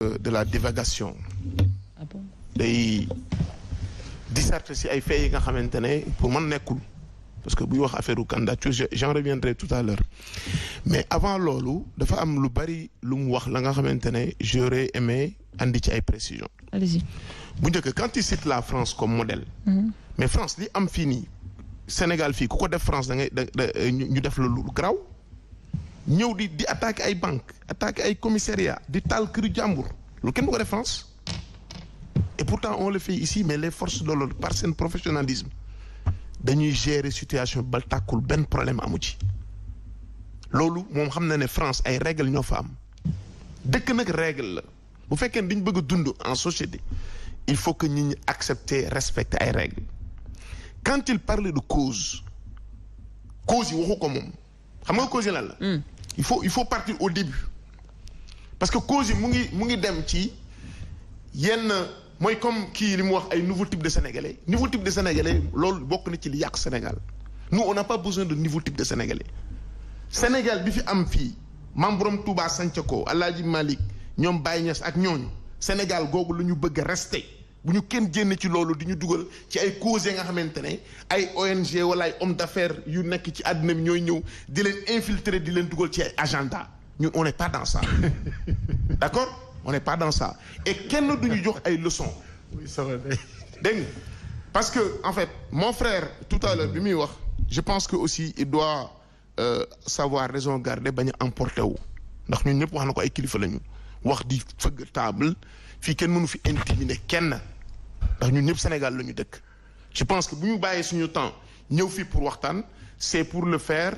de la divagation. Ah bon? day disserter si ay faits yi nga xamante ne pour man nekkul parce que buy wax affaire candidature j'en reviendrai tout à l'heure mais avant loolu dafa am lu bari lu mu wax la nga xamante ne j'aurais aimé andi ci ay précisions. Allez-y. bu njëkk quand il cite la France comme modèle. Mais France li am fii nii Sénégal fii ku ko def France da ngay ñu def la lu graw ñëw di attaquer ay banques attaquer ay commissariats di taal këru jàmbur loolu kenn du ko def France et pourtant on le fait ici mais les forces de l'ordre par seen professionnalisme dañuy gérer situation bal tàkkul benn problème amu ci loolu moom xam na ne France ay règles ñoo fa am dëkk nag règle la bu fekkee ne dañ bëgg a dund en société il faut que nit ñi accepter respecter ay règles quand il parle de cause yi waxu ko moom xam nga cause yi lan la. il faut partir au début parce que cause yi mu ngi dem ci yenn mooy comme kii li mu wax ay nouveau type de sénégalais loolu bokk na ci li yàq Sénégal nous on n'a pas besoin de nouveau type de sénégalais Sénégal bi fi am fii Maam Borom Touba Sancako Alaaji Malick ñoom Baye Niass ak ñooñu Sénégal googu la ñu bëgg a rester bu ñu kenn génn ci loolu di ñu dugal ci ay causes yi nga xamante ne ay ONG wala ay hommes d'affaires yu nekk ci àddina bi ñooy ñëw di leen infiltrer di leen dugal ci ay agenda ñun on n'est pas dans ça d'accord on n'est pas dans ça et kenn du ñu jox ay leçons. dégg nga parce que en fait mon frère tout à l'heure bi muy wax je pense que aussi il doit savoir raison garder bañ a emporter wu ndax ñun ñëpp wax na ko ay kilifa lañu wax di fëgg table fii kenn mënu fi intimider kenn ndax ñun ñëpp Sénégal la ñu dëkk je pense que bu ñu bàyyee suñu temps ñëw fii pour waxtaan c'est pour le faire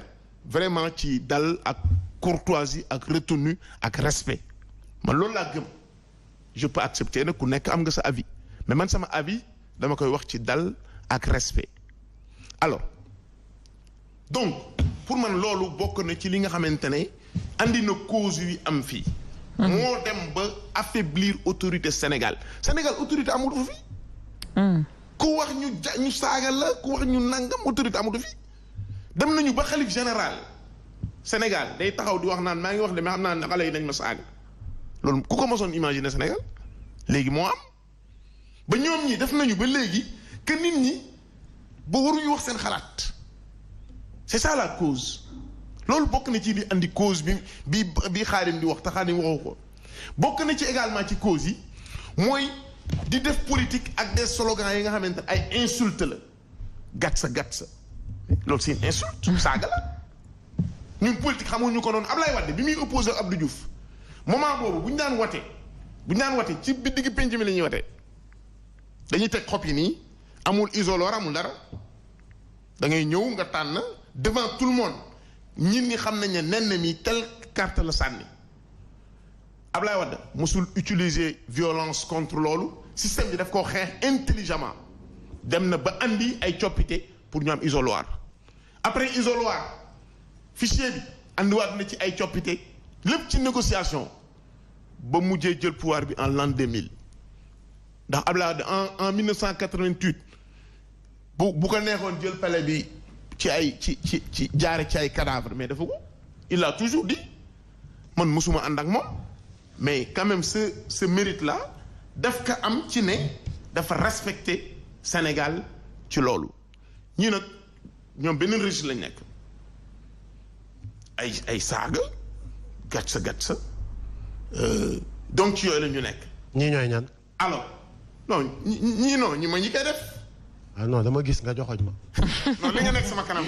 vraiment ci dal ak courtoisie ak retenue ak respect man loolu laa gëm je peux accepter nag ku nekk am nga sa avis mais man sama avis dama koy wax ci dal ak respect alors donc pour man loolu bokk na ci li nga xamante ne andi na cause yi am fii moo dem ba affaiblir autorité Sénégal autorité amatu fi ku wax ñu saaga la ku wax ñu nangam autorité amatu fi dem nañu ba xalif général Sénégal day taxaw di wax naan maa ngi wax de mais xam naa ne xale yi dañ ma saaga loolu ku ko mosoon imaginer Sénégal léegi moo am ba ñoom ñi def nañu ba léegi que nit ñi ba waruñu wax seen xalaat c'est ça la cause loolu bokk na ci li andi cause bi Xaadim di wax te Xaadim waxoo ko bokk na ci également ci cause yi mooy di def politique ak des slogans yi nga xamante ne ay insulte la gatsa loolu c'est une insulte saaga la ñun politique xamuñu ko noonu Ablaye Wade bi muy opposé Abdou Diouf moment boobu bu ñu daan wate ci bi digg penc mi la ñuy wate dañuy teg xob yi nii amul isoloir amul dara da ngay ñëw nga tànn devant tout le monde ñit ñi xam nañ ne nen mi tel carte la sànni Ablaye Wade mosul utiliser violence contre loolu système bi daf koo xeex intelligemment dem na ba andi ay coppite pour ñu am isoloir après isoloir fichier bi andiwaat na ci ay coppite lépp ci négociation ba mujjee jël pouvoir bi en l'an 2000 ndax Ablaye Wade en 1988 bu ko neexoon jël palais bi ci jaare ci ay cadavre mais dafa ko il a toujours dit man mosuma ànd ak moom mais quand même ce mérite là daf ka am ci ne dafa respecter Sénégal ci loolu ñii nag ñoom beneen régime lañ nekk ay saaga gatsa donc ci yooyu la ñu nekk. ñii ñooy ñan. alors non ñi ma ñi koy def. ah non dama gis nga joxoñ ma. non li nga nekk sama kanam.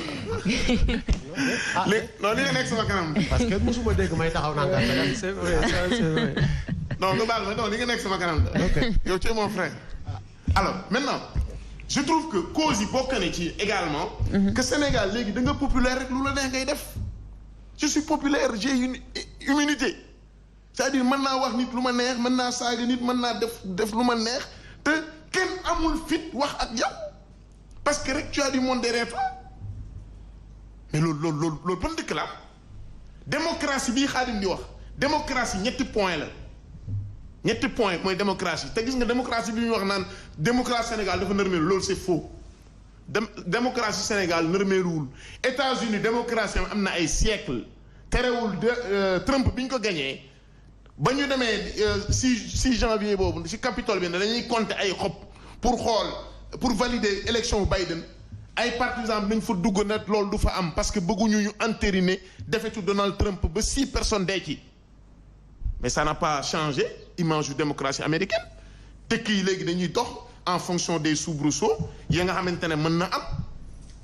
li nga nekk sama kanam. parce que mosuma dégg may taxaw naa nga. c'est vrai. non nga baal ma non li nga nekk sama kanam. ok yow tu es mon frère. alors maintenant je trouve que cause yi bokk na ci également. que Sénégal léegi da nga populaire rek lu la neex ngay def. je suis populaire j'ai une immunité c'est-à-dire mën naa wax nit lu ma neex mën naa saaga nit mën naa def lu ma neex te kenn amul fit wax ak yow parce que rek tu as du monde derrière toi mais loolu ban dëkk la démocratie bii Xaadim di wax démocratie ñetti point mooy démocratie te gis nga démocratie bi ñuy wax naan démocratie Sénégal dafa nërmeelu loolu c'est faux démocratie Sénégal nërmeeluwul États-Unis démocratie am na ay siècle terewul Trump bi ñu ko gañee ba ñu demee 6 janvier boobu ci Capitole bi ne dañuy compter ay xob pour valider élection Biden ay partisans nañ fa dugg na loolu du fa am parce que bëgguñu ñu entériner défaitu Donald Trump ba 6 personnes dee ci mais ça n'a pas changé image yu démocratie américaine dëkk yi léegi dañuy dox en fonction des soubresauts ya nga xamante ne mën na am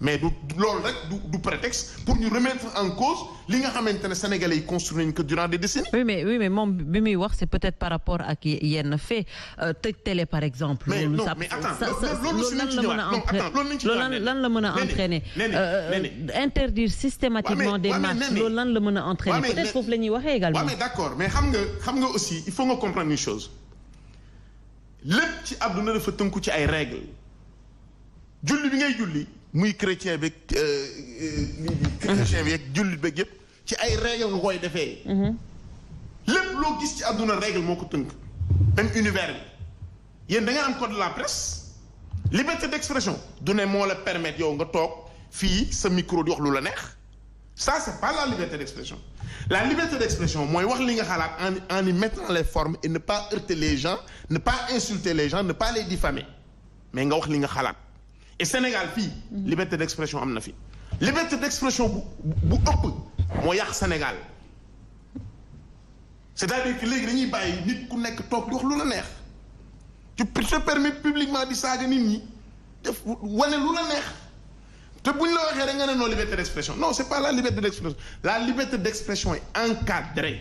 mais du loolu rek du prétexte pour ñu remettre en cause li nga xamante ne sénégalais yi construit nañ ko durant des décennies. oui mais moom bi muy wax c'est peut-être par rapport ak yenn fait tëj télé par exemple. mais non mais attends loolu lan la mën a entraîner interdire systématiquement des marches loolu lan la mën a entraîner peut-être foofu la ñuy waxee également. mais d'accord mais xam nga aussi il faut nga comprendre une chose lépp ci àdduna dafa tënku ci ay règles julli bi ngay julli. muy chrétien beeg chrétien beeg jullit beeg yëpp ci ay règle nga koy defee. lépp loo gis ci àdduna règle moo ko tënk. même univers bi yéen da nga am code de la presse liberté d'expression du ne moo la permettre yow nga toog fii sa micro di wax lu la neex ça c'est pas la liberté d'expression la liberté d'expression mooy wax li nga xalaat en y mettant les formes et ne pas heurter les gens ne pas insulter les gens ne pas les diffamer mais nga wax li nga xalaat. et Sénégal fii liberté d'expression am na fi liberté d'expression bu ëpp moo yàq Sénégal c'est-à-dire que léegi dañuy bàyyi nit ku nekk toog di wax lu la neex tu te permets publiquement di saaga nit ñi def wane lu la neex te buñ la waxee rek nga ne non liberté d'expression non c'est pas la liberté d'expression est encadrée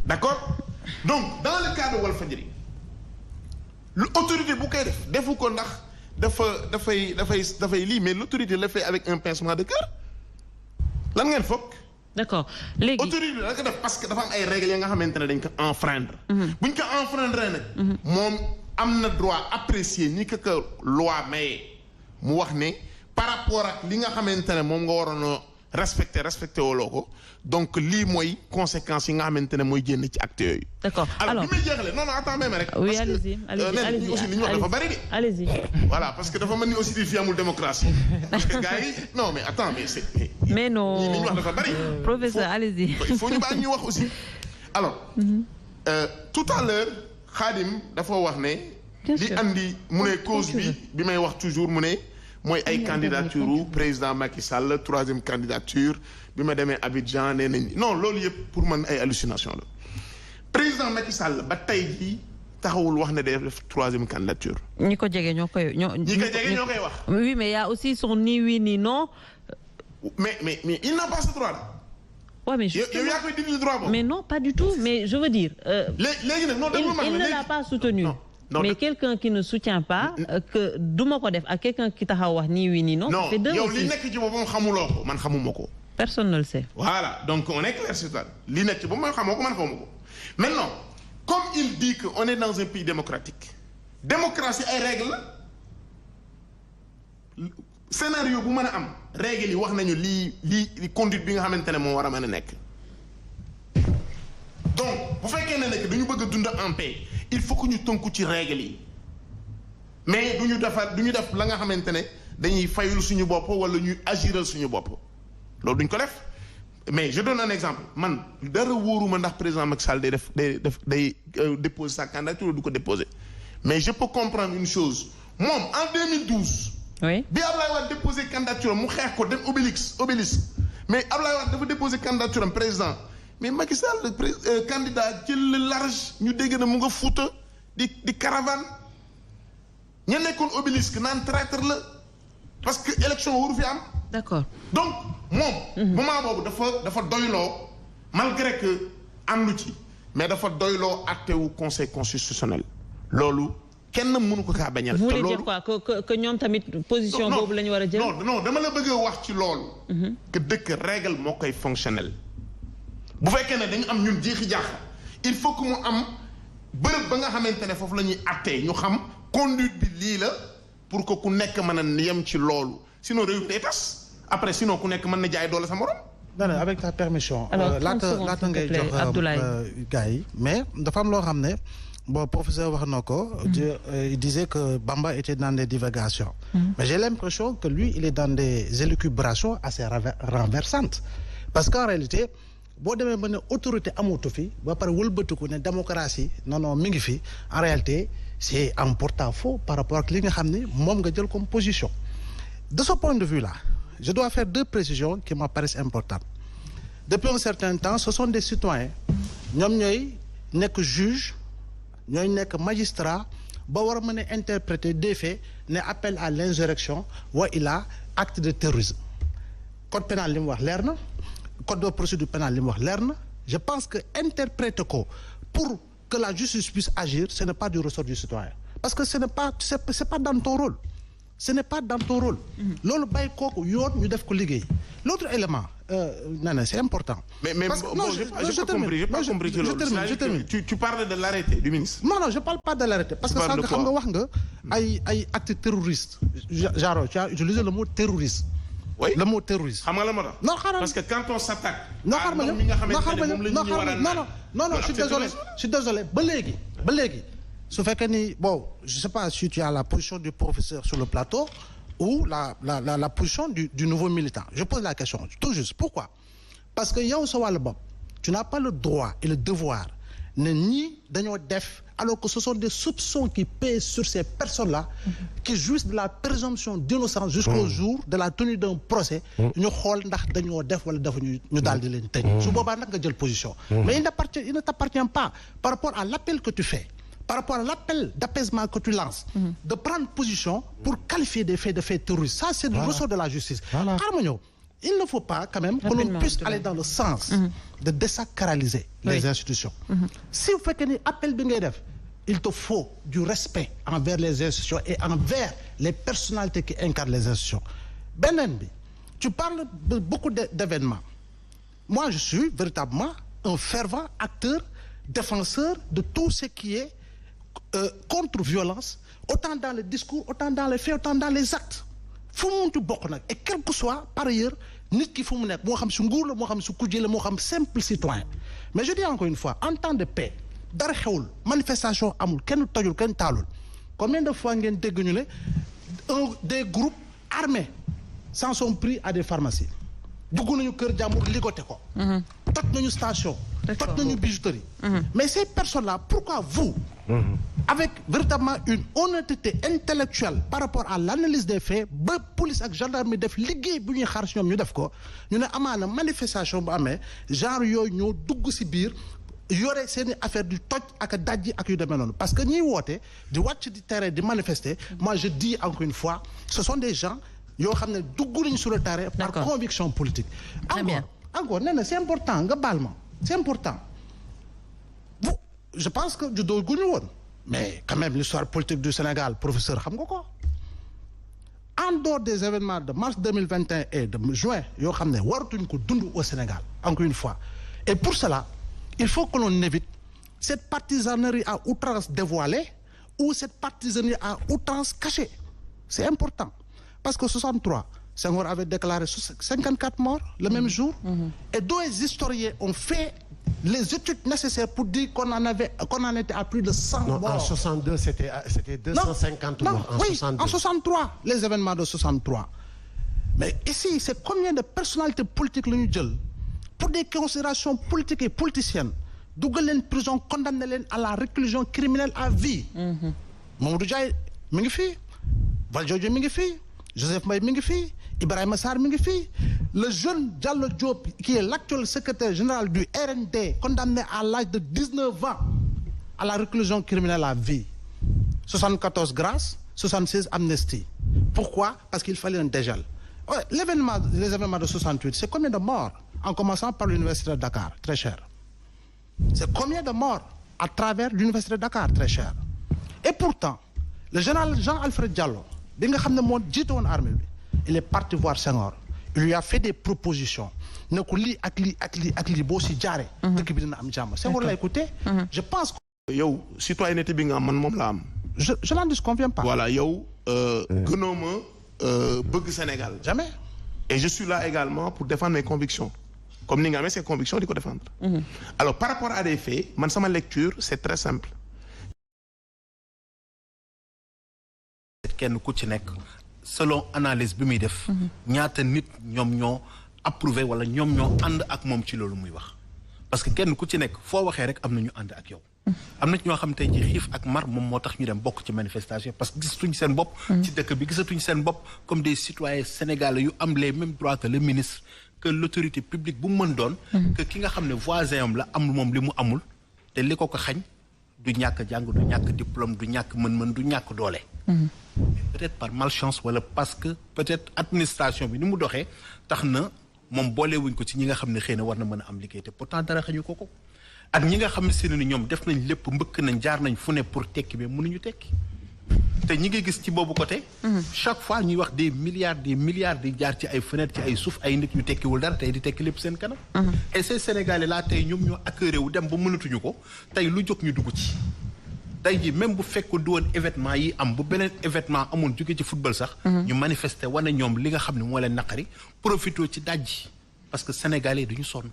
d'accord donc dans le cas de Walfadjri l'autorité bu koy def defu ko ndax dafay lii mais l'autorité le fait avec un pincement de cœur lan ngeen foog. d'accord léegi autorité la ko def parce que dafa am ay règles ya nga xamante ne dañ ko enfreindre. buñ ko enfreindre nag. moom am na droit apprécier ni que loi maye mu wax ne par rapport ak li nga xamante ne moom nga waroon a respecté woloo ko donc lii mooy conséquences yi nga xamante ne mooy génn ci actes yooyu. d'accord alors bi may jeexalee non attends même rek. oui allez-y allez-y aussi li ñu wax dafa bari de. allez-y. voilà parce que dafa mel ni aussi di fi amul démocratie parce que gars yi non mais attends mais non li ñu wax dafa bari. professeur allez-y. il faut ñu bàyyi ñu wax aussi alors. tout à l'heure Khadim dafa wax ne. li andi mu ne cause bi may wax toujours mu ne. mooy ay candidature président Macky Sall troisième candidature bi ma demee Abidjan nee nañ non loolu yëpp pour man ay hallucination la président Macky Sall ba tey jii taxawul wax ne day def troisième candidature. ñi ko jege ñoo koy wax. oui mais y a aussi son ni oui ni non. mais il n'a pas ce droit là. Ouais, mais yow yaa koy dindi droit boobu. mais non pas du tout mais je veux dire. léegi nag non il ne l'a pas soutenu. Non, mais quelqu'un qui ne soutient pas que duma ko def ak quelqu'un qui taxaw wax ni oui ni non. non c'est deux yow aussi. li nekk ci boppam xamuloo ko man xamuma ko. personne ne le sait. voilà donc on est clair sur ça li nekk ci boppam man xamoo ko man xamuma ko maintenant comme il dit que on est dans un pays démocratique démocratie ay règles la scénario bu mën a am règles yi wax nañu lii conduite bi nga xamante ne moo war a mën a nekk donc bu fekkee ne nekk dañu bëgg a dund en paix il faut que ñu tënku ci règles yi mais du ñu def la nga xamante ne dañuy fayul suñu bopp wala ñuy agiral suñu bopp loolu duñ ko def mais je donne un exemple man dara wóoruma ndax président Macky Sall day déposer sa candidature du ko déposer mais je peux comprendre une chose moom en 2012. oui bi Ablaye Wade déposer candidature mu xeex ko dem obélisque mais Ablaye Wade dafa déposer candidature am président mais Macky Sall candidat jël le large ñu dégg na mu nga Fuuta di caravane ña nekkoon obélisque naan traître la parce que élection waru fi am. d'accord donc moom. moment boobu dafa doyloo malgré que àndu ci mais dafa doyloo actewu conseil constitutionnel loolu kenn mënu ko kaa bañal. vous voulez dire quoi que ñoom tamit position boobu la ñu war a jël. non dama la bëgg a wax ci loolu. que dëkk règle moo koy fonctionnel. bu fekkee ne dañu am ñun jeexi jaax il faut que mu am bërëb ba nga xamante ne foofu la ñuy attee ñu xam conduite bi lii la pour que ku nekk mën a yem ci loolu sinon réew mi day tas après sinon ku nekk mën na jaay doole sa morom. non avec ta permission. alors laata ngay jox gars yi mais dafa am loo xam ne bon professeur wax na ko. il disait que Bamba était dans des divagations. mais j'ai l'impression que lui il est dans des élucubrations assez renversantes parce qu'en réalité boo demee ba ne autorité amatu fi ba pare wëlbatiku ne démocratie non mi ngi fi en réalité c'est un porte-à-faux par rapport ak li nga xam ni moom nga jël comme position. De ce point de vue-là, je dois faire 2 précisions qui m'apparaissent importantes. Depuis un certain temps, ce sont des citoyens ñoom ñooy nekk juge ñooy nekk magistrat ba war a mën a interpréter des faits ne appel à l'insurrection wa ila acte de terrorisme. Code pénal li mu wax leer na code de procédure pénale li mu wax leer na je pense que interpréter ko pour que la justice puisse agir ce n'est pas du ressort du citoyen parce que c'est pas dans ton rôle ce n'est pas dans ton rôle loolu bàyyi kooku yoon ñu def ko liggéey. L'autre élément Nana, c'est important. Mais parce que, bon, j'ai pas compris. Je termine. Tu parles de l'arrêté du ministre. Non, je parle pas de l'arrêté parce que ça xam nga wax nga ay actes terroristes. Genre tu as utilisé le mot terroriste. Oui. Le mot terroriste. Xam nga la moo tax. Non, xaaral parce que quand on s'attaque. Non, je suis désolé. Ba léegi. Su fekkee ni bon, je sais pas si tu as la position du professeur sur le plateau ou la position du nouveau militant. Je pose la question tout juste. Pourquoi? Parce que yow sa wàllu bopp tu n'as pas le droit et le devoir ne ñii dañoo def alors que ce sont des soupçons qui pèsent sur ces personnes-là qui jouissent de la présomption d'innocence jusqu'au jour de la tenue d'un procès ñu xool ndax dañoo def wala defuñu ñu daal di leen tëj su boobaa nag nga jël position mais il ne t'appartient pas par rapport à l'appel que tu fais par rapport à l'appel d'apaisement que tu lances de prendre position pour qualifier des faits de faits terroristes. Ça c'est du ressort de la justice. Il ne faut pas quand même que l'on puisse aller dans le sens de désacraliser les institutions. Si vous faites un appel bi ngay def il te faut du respect envers les institutions et envers les personnalités qui incarnent les institutions. Beneen bi tu parles de beaucoup d'événements. Moi je suis véritablement un fervent acteur défenseur de tout ce qui est contre-violence, autant dans les discours, autant dans les faits, autant dans les actes. Fu mu munti bokk nag et quel que soit par ailleurs nit ki fu mu nekk moo xam si nguur la moo xam si kujje la moo xam simple citoyen. Mais je dis encore une fois en temps de paix dara xewul manifestation amul kenn tojul kenn taalul combien de fois ngeen dégg ñu ne des groupes armés s'en sont pris à des pharmacies dugg nañu kër jàmbur ligoté ko. toj nañu station. toj nañu bijouterie. Mais ces personnes-là pourquoi vous. Avec véritablement une honnêteté intellectuelle par rapport à l'analyse des faits ba police ak gendarmerie def liggéey bu ñuy xaar si ñoom ñu def ko ñu ne amaana manifestation bu amee genre yooyu ñoo dugg si biir yore seeni affaire di toj ak a dajji ak yu demee noonu parce que ñiy woote di wàcc di terrain di manifester moi je dis encore une fois ce sont des gens yoo xam ne dugg nañu sur le terrain par conviction politique. Encore nee na c'est important nga baal ma c'est important. Je pense que juddoo gu ñu woon mais quand même l'histoire politique du Sénégal professeur xam nga ko en dehors des événements de mars 2021 et de juin yoo xam ne waratuñ ko dund au Sénégal encore une fois et pour cela il faut que l'on évite cette partisanerie à outrance dévoilée ou cette partisanerie à outrance cachée c'est important parce que 63 Senghor avait déclaré 54 morts le même jour et deux historiens ont fait les études nécessaires pour dire qu'on en était à plus de 100 morts. En 62 c'était 250 morts. En 63 les événements de 63. Mais ici c'est combien de personnalités politiques la ñu jël pour des considérations politiques et politiciennes dugal leen prison condamné leen à la réclusion criminelle à vie. Mamadou Dia mi ngi fii Valdiodio mi ngi fii Joseph Mbaye mi ngi fii Ibrahima Sarr mi ngi fii le jeune Diallo Diop qui est l'actuel secrétaire général du RND condamné à l'âge de 19 ans à la réclusion criminelle à vie 74 grâce 76 amnistie. Pourquoi? Parce qu'il fallait un dégel. Ouais, les événements de 68 c'est combien de morts en commençant par l'université de Dakar très cher. C'est combien de morts à travers l'université de Dakar très cher. Et pourtant le général Jean-Alfred Diallo bi nga xam ne moo jiite woon armée bi il est parti voir Senghor il lui a fait des propositions ne ko lii ak lii ak lii ak lii boo si jaaree. dëkk bi dina am jàmm Senghor l'a écouté. Je pense que. yow citoyenneté bi nga am man moom la am. je n'en disconviens pas. Voilà yow gënoo ma bëgg Sénégal. Jamais. Et je suis là également pour défendre mes convictions comme ni nga amee ces convictions di ko défendre. Alors par rapport à des faits man sama lecture c'est très simple. kenn ku ci nekk selon analyse bi muy def ñaata nit ñoom ñoo approuvé wala ñoom ñoo ànd ak moom ci loolu muy wax parce que kenn ku ci nekk foo waxee rek am na ñu ànd ak yow. am na ci ñoo xam tey ji xiif ak mar moom moo tax ñu dem bokk ci manifestation parce que gisatuñ seen bopp. ci dëkk bi gisatuñ seen bopp comme des citoyens sénégalais yu am les mêmes droits que le ministre que l'autorité publique bu mu mën doon. que ki nga xam ne voisin am la am moom li mu amul te li ko xañ du ñàkk jàng du ñàkk diplôme du ñàkk mën-mën du ñàkk doole. peut-être par malchance wala parce que peut-être administration bi ni mu doxee tax na moom boolewuñ ko ci ñi nga xam ne xëy na war na mën a am liggéey te pourtant dara xañu ko ko. ak ñi nga xam ne ñoom def nañ lépp mbëkk nañ jaar nañ fu ne pour tekki mais mënuñu tekki te ñi ngi gis ci boobu côté. chaque fois ñuy wax des milliards di jaar ci ay fenêtres ci ay suuf ay nit yu tekkiwul dara tey di tekki lépp seen kanam. et ces Sénégalais là tey ñoom ñoo accueilli wu dem ba mënatuñu ko tey lu jóg ñu dugg ci. tey jii même bu fekkoon du woon événement yi am bu beneen événement amoon jóge ci football sax. ñu manifester wane ñoom li nga xam ne moo leen naqari profité ci dajji parce que Sénégalais duñu sonn.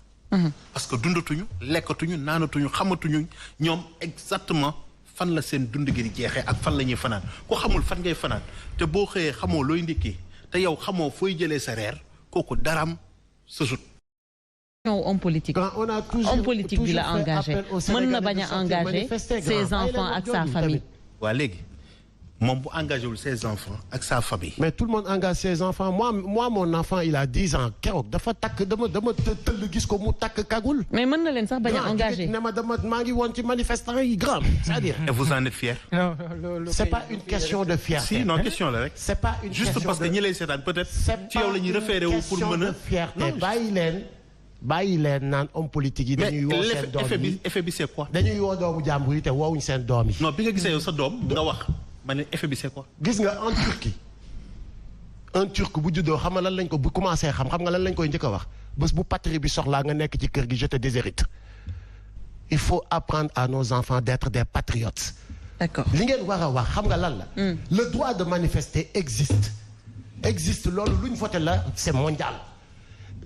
parce que dundatuñu lekkatuñu naanatuñu xamatuñu ñoom exactement fan la seen dund gi di jeexee ak fan la ñuy fanaan ku xamul fan ngay fanaan te boo xëyee xamoo looy ndékkee te yow xamoo fooy jëlee sa reer kooku daraam sa sut. homme politique homme politique bi la engagé mën na bañ a engagé ses enfants ak sa famille. waa léegi moom bu engagé wul ses enfants ak sa famille. mais tout le monde engage ses enfants moi mon enfant il a 10 ans keroog dafa takk dama tëll gis ko mu takk kagul. mais mën na leen sax bañ a engagé. ne ma maa ngi woon ci manifestants yi grand. c'est-à-dire. et vous en êtes fier. non c'est pas une question de fierté. si non question la rek. c'est pas une question de juste parce que ñi lay seetaan peut-être. ci yow la ñuy référé wu pour mën a. fierté bàyyi leen naan homme politique yi. dañuy woo seen doom yi mais effet bi c'est quoi. dañuy woo doomu jàmbur yi te woowuñ seen doom yi. non bi nga gisee yow sa doom nga wax. ma ne effet bi c'est quoi. gis nga en Turquie un turc bu juddoo xam nga lan lañ ko bu commencé xam nga lan lañ koy njëkk a wax bés bu patrie bi soxlaa nga nekk ci kër gi je te déshérite. il faut apprendre à nos enfants d'être des patriotes. d'accord li ngeen war a wax xam nga lan la. le droit de manifester existe loolu lu ñu voté la c'est mondial.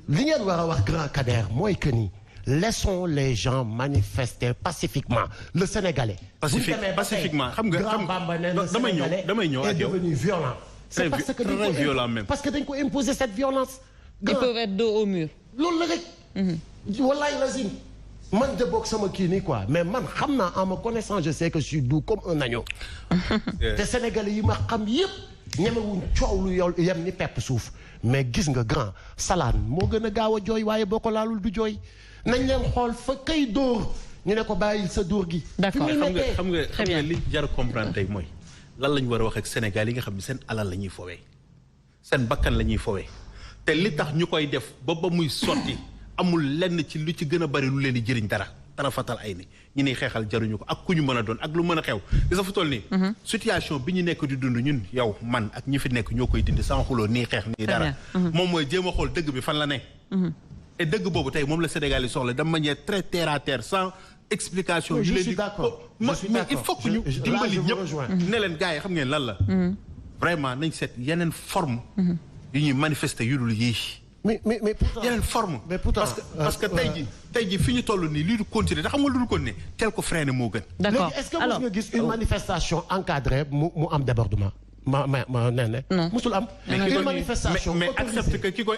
li ngeen war a wax grand Kader mooy que ni. laissons les gens manifester pacifiquement le Sénégalais. pacifiquement xam nga damay ñëw est devenu violent. c'est parce que dañ ko violent même. parce que dañ ko imposer cette violence. ils peuvent être dos au mur. loolu la rek. wallaay lazim man de bokk sama kii nii quoi mais man xam naa en me connaissant je sais que je suis doux comme un agneau. te Sénégalais yi ma xam yëpp ñemewuñ coow lu yow yem ni pepp suuf mais gis nga grand salaan moo gën a gaaw a jooy waaye boo ko laalul du jooy. nañ leen xool fa kay dóor ñu ne ko bàyyil sa dóor gi. d'accord xam nga li jar comprendre tey mooy lan la ñu war a wax ak Sénégal yi nga xam ne seen alal la ñuy fowee seen bakkan la ñuy fowee te li tax ñu koy def ba muy sotti amul lenn ci lu ci gën a bari lu leen di jëriñ dara fatal ay ni ñu ni xeexal jaruñu ko ak ku ñu mën a doon ak lu mën a xew gis nga fa toll nii. situation bi ñu nekk di dund ñun yow man ak ñi fi nekk ñoo koy dindi sans xuloo nii xeex nii dara. moom mooy jéem a xool dëgg bi fan la ne. et dëgg boobu tey moom la Sénégal yi soxla de manière très terre à terre sans explication. je suis d'accord mais il faut que ñu dimbali ñëpp ne leen gars yi xam ngeen lan la. vraiment nañ seet yeneen forme yu ñuy manifester yu dul yii. mais pourtant yeneen forme. mais pourtant parce que tey jii fi ñu toll nii lii du continuer te xam nga lu dul continuer tel ko freiner moo gën. d'accord léegi est-ce que mos nga gis une manifestation encadrée mu am débordement. ma nee na. musul am. une manifestation mais accepte que ki koy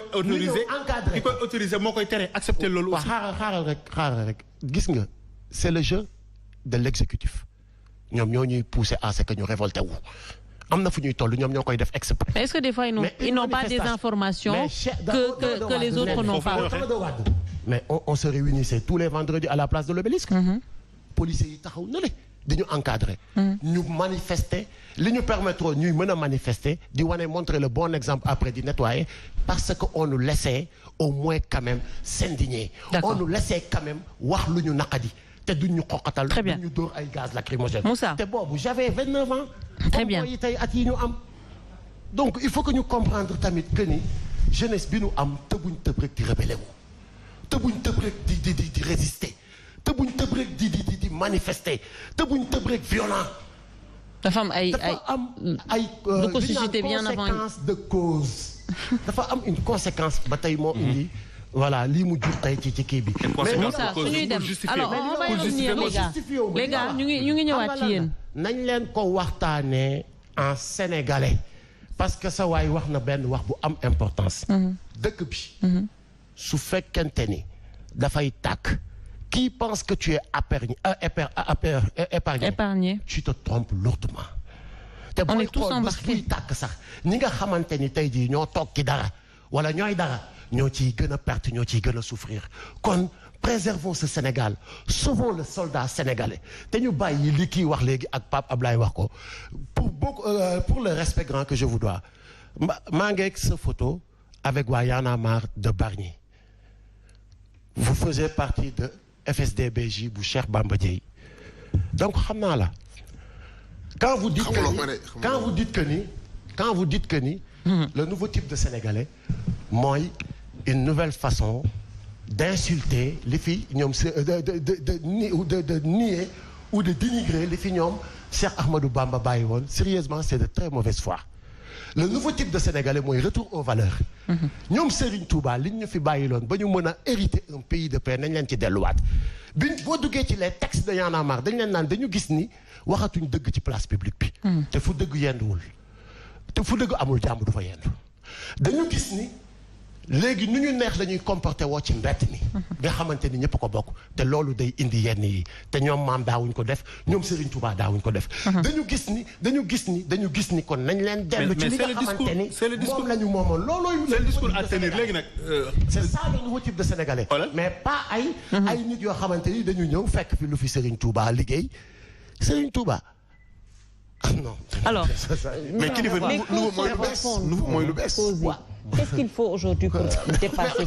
autorisé moo koy tere accepter loolu aussi. xaaral rek gis nga c'est le jeu de l'exécutif ñoom ñoo ñuy pousser à ce que ñu révolté wu. am na fu ñuy toll ñoom ñoo koy def exprès. mais est-ce que des fois ils n'ont pas des informations que les autres n'ont pas. mais on se réunissait tous les vendredis à la place de l'Obélisque. policiers yi taxaw na le di ñu encadrer. ñu manifester li ñu permettre ñuy mën a manifester di wane montrer le bon exemple après di nettoyer parce que on nous laissait au moins quand même s'indigner. on nous laissait quand même wax lu ñu naqadi te duñ ñu xoqatal. très bien duñ ñu dóor ay gaz lacrymogène. Moussa te boobu j'avais 29 ans. très bien yi tey at yi ñu am. donc il faut que ñu comprendre tamit que ni jeunesse bi ñu am tëbuñ tëb rek di rebelle wu tëbuñ tëb rek di résister. te buñ tëb rek di manifester te buñ tëb rek violent. dafa am ay de ko suscité bien avant conséquence de cause. dafa am une conséquence ba tey moo indi. voilà lii mu jur tey ci kii bi. mais Moussa suñuy dem alors on va y revenir les gars ñu ngi ñëwaat ci yéen. nañ leen ko waxtaanee en sénégalais parce que sa waay wax na benn wax bu am importance. dëkk bi. su fekkente ni dafay tàkk. qui pense que tu es épargné, tu te trompes lourdement. On est tous embarqués. Ñi nga xamante ni tey jii ñoo toog ci dara wala ñooy dara ñoo ciy gën a perte ñoo ciy gën a souffrir kon préservons ce Sénégal sauvons le soldat sénégalais te ñu bàyyi li kii wax léegi ak Pape Ablaye wax ko pour le respect grand que je vous dois maa ngi ak sa photo avec waa Y'en a marre de Bargny vous faisiez partie de FSD/BJ bu Cheikh Bamba Dièye donc xam naa la quand vous dites que ni le nouveau type de Sénégalais mooy une nouvelle façon d'insulter li fi ñoom de nier ou de dénigrer li fi ñoom Cheikh Ahmadou Bamba bàyyi woon sérieusement c'est de très mauvaise foi le nouveau type de Sénégalais mooy retour aux valeurs ñoom Serigne Touba liñ ñu fi bàyyiloon ba ñu mën a hériter un pays de paix nañ leen ci delluwaat bi boo duggee ci les textes de Y'en a marre dañ leen naan dañu gis ni waxatuñ dëgg ci place publique bi te fu dëgg yenduwul te fu dëgg amul jàmm du fa yendu dañu gis ni léegi nu ñu neex lañuy comporté woo ci mbett mi nga xamante ni ñëpp ko bokk te loolu day indi yenn yi te ñoom maam daawuñ ko def ñoom Serigne Touba daawuñ ko def dañu gis ni kon nañ leen dellu ci li nga xamante ni moom la ñu moomoon loolooy c'est le discours à tenir léegi nag c'est ça le nouveau type de Sénégalais mais pas ay nit yoo xamante ni dañu ñëw fekk fi lu fi Serigne Touba liggéey Serigne Touba non alors mais kilifa nouveau mooy lu bees. Qu'est-ce qu'il faut aujourd'hui pour dépasser